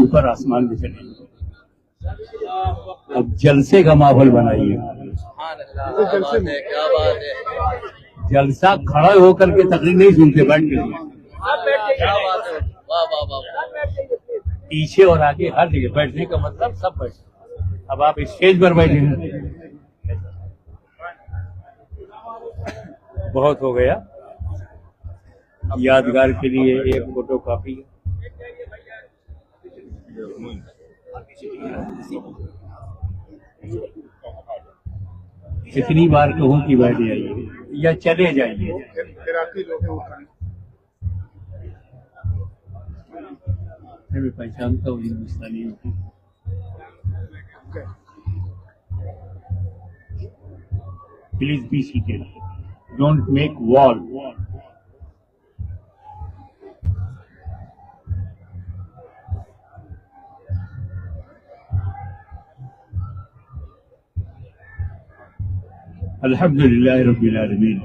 اوپر آسمان میں چلیں گے. اب جلسے کا ماحول بنائیے. جلسہ کھڑا ہو کر کے تقریر نہیں سنتے، بیٹھ کے پیچھے اور آگے ہر جگہ بیٹھنے کا مطلب سب بیٹھے. اب آپ اسٹیج پر بیٹھے ہیں. بہت ہو گیا. یادگار کے لیے ایک فوٹو کاپی. کتنی بار کہوں کہ بیٹھ جائیے یا چلے جائیے. میں پہچانتا ہوں ہندوستانیوں کو. Please be seated. Don't make wall. الحمدللہ رب العالمین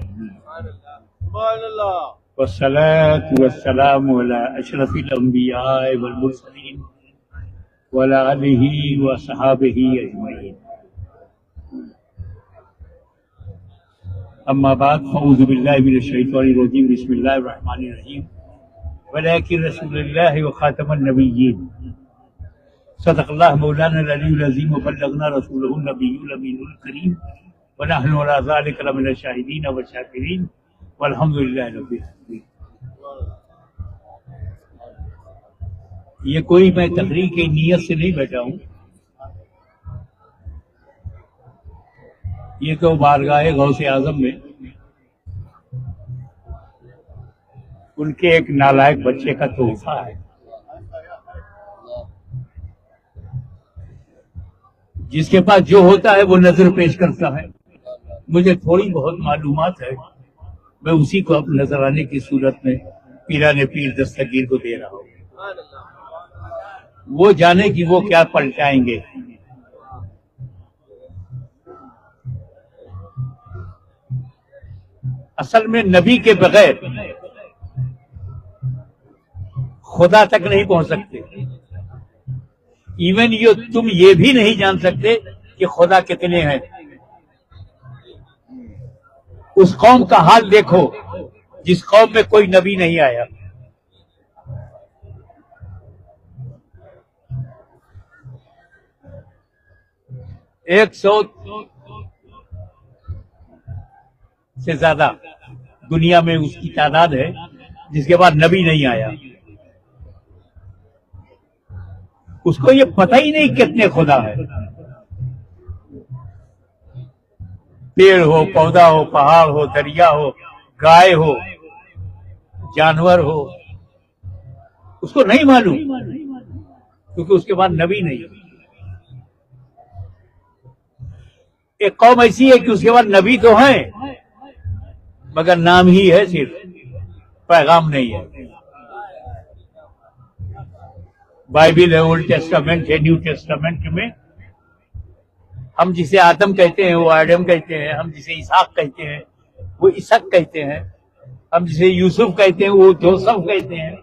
والصلاة والسلام علی اشرف الانبیاء والمرسلین وعلی آلہ وصحابہ اجمعین. اما بعد فاعوذ باللہ من الشیطان الرجیم. بسم اللہ الرحمن الرحیم. ولکن رسول اللہ وخاتم النبیین. صدق اللہ مولانا العلی العظیم وبلغنا رسولہ النبی الامین الکریم ونحن على ذلك لمن الشاهدين والشاكرين والحمد لله رب العالمين. یہ کوئی میں تقریر کی نیت سے نہیں بیٹھا ہوں. یہ تو بارگاہ غوث اعظم میں ان کے ایک نالائق بچے کا تحفہ ہے جس کے پاس جو ہوتا ہے وہ نظر پیش کرتا ہے. مجھے تھوڑی بہت معلومات ہے، میں اسی کو اب نظرانے کی صورت میں پیران پیر دستگیر کو دے رہا ہوں. وہ جانے کہ وہ کیا پلٹائیں گے. اصل میں نبی کے بغیر خدا تک نہیں پہنچ سکتے. ایون تم یہ بھی نہیں جان سکتے کہ خدا کتنے ہیں. اس قوم کا حال دیکھو جس قوم میں کوئی نبی نہیں آیا. ایک 100 سے زیادہ دنیا میں اس کی تعداد ہے جس کے بعد نبی نہیں آیا. اس کو یہ پتہ ہی نہیں کتنے خدا ہے. پیڑ ہو، پودا ہو، پہاڑ ہو، دریا ہو، گائے ہو، جانور ہو، اس کو نہیں معلوم کیونکہ اس کے بعد نبی نہیں. ایک قوم ایسی ہے کہ اس کے بعد نبی تو ہیں مگر نام ہی ہے، صرف پیغام نہیں ہے. بائبل ہے، اولڈ ٹیسٹامنٹ ہے، نیو ٹیسٹامنٹ میں ہم جسے آدم کہتے ہیں وہ آدم کہتے ہیں، ہم جسے اسحاق کہتے ہیں وہ اسحاق کہتے ہیں، ہم جسے یوسف کہتے ہیں وہ جوسف کہتے ہیں،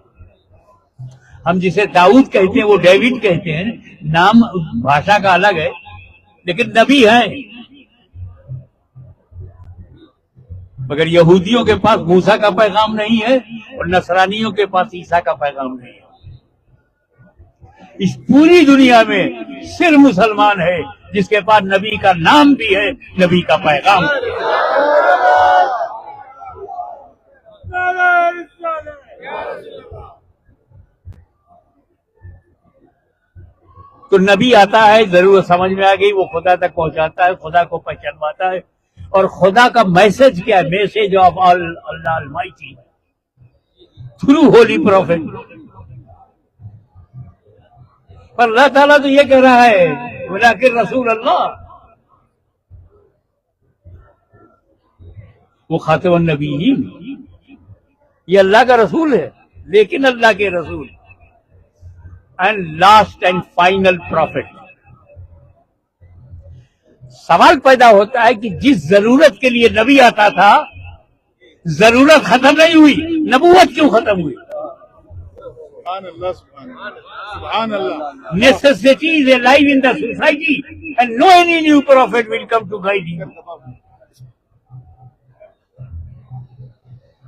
ہم جسے داؤد کہتے ہیں وہ ڈیوڈ کہتے ہیں. نام بھاشا کا الگ ہے لیکن نبی ہیں. مگر یہودیوں کے پاس موسیٰ کا پیغام نہیں ہے اور نصرانیوں کے پاس عیسیٰ کا پیغام نہیں ہے. اس پوری دنیا میں صرف مسلمان ہے جس کے پاس نبی کا نام بھی ہے، نبی کا پیغام بھی ہے. تو نبی آتا ہے، ضرورت سمجھ میں آ گئی، وہ خدا تک پہنچاتا ہے، خدا کو پہچانواتا ہے. اور خدا کا میسج کیا ہے؟ Message of Allah almighty through holy prophet. پر اللہ تعالیٰ تو یہ کہہ رہا ہے ولیکن رسول اللہ، وہ خاتم النبیین، یہ اللہ کا رسول ہے لیکن اللہ کے رسول and last and final prophet. سوال پیدا ہوتا ہے کہ جس ضرورت کے لیے نبی آتا تھا ضرورت ختم نہیں ہوئی، نبوت کیوں ختم ہوئی؟ Necessity is alive in the society, and no any new prophet will come to guide you.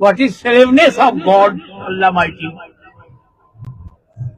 What is slaveness of God, Allah Mighty,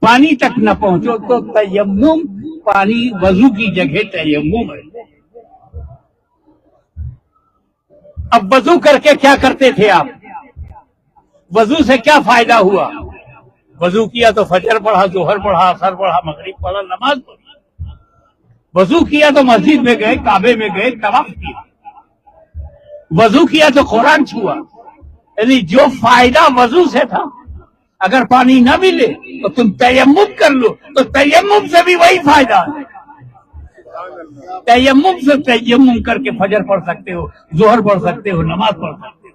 پانی تک نہ پہنچو تو تیمم، پانی وضو کی جگہ تیمم ہے۔ اب وضو کر کے کیا کرتے تھے آپ؟ وضو سے کیا فائدہ ہوا؟ وضو کیا تو فجر پڑھا، ظہر پڑھا، عصر پڑھا، مغرب پڑھا، نماز پڑھی۔ وضو کیا تو مسجد میں گئے، کعبے میں گئے، طواف کیا۔ وضو کیا تو قرآن چھوا۔ یعنی جو فائدہ وضو سے تھا، اگر پانی نہ ملے تو تم تیمم کر لو، تو تیمم سے بھی وہی فائدہ ہے۔ تیمم سے تیمم کر کے فجر پڑھ سکتے ہو، ظہر پڑھ سکتے ہو، نماز پڑھ سکتے ہو،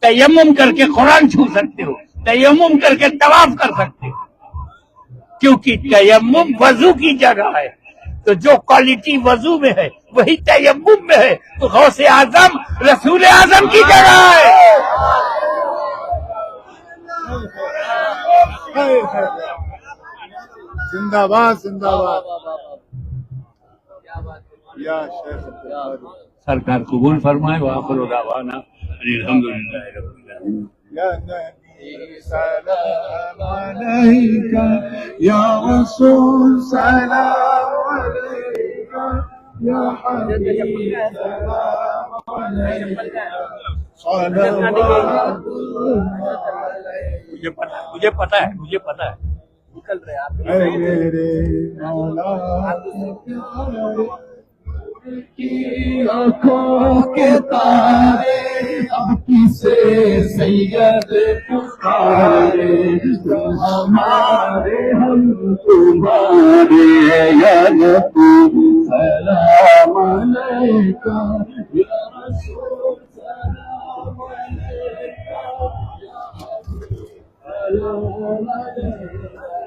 تیمم کر کے قرآن چھو سکتے ہو، تیمم کر کے طواف کر سکتے ہو، کیونکہ تیمم وضو کی جگہ ہے۔ تو جو کوالٹی وضو میں ہے وہی تیمم میں ہے، تو غوث اعظم رسول اعظم کی جگہ ہے۔ زندہ باد، زندہ باد یا شیخ سرکار قبول فرمائے۔ وآخر دعوانا الحمدللہ رب العالمین۔ یا نبی سلام علیکہ، یا رسول سلام علیکہ، یا حبیب سلام علیکہ، صلوات مجھے پتا ہے نکل رہے آپ اے میرے مولا کی آنکھوں کے تارے، اب کسے سید پکارے، تم ہمارے ہم تمہارے، یا نبی سلام علیکہ، یا رسول سلام علیکہ، سلام علیکہ۔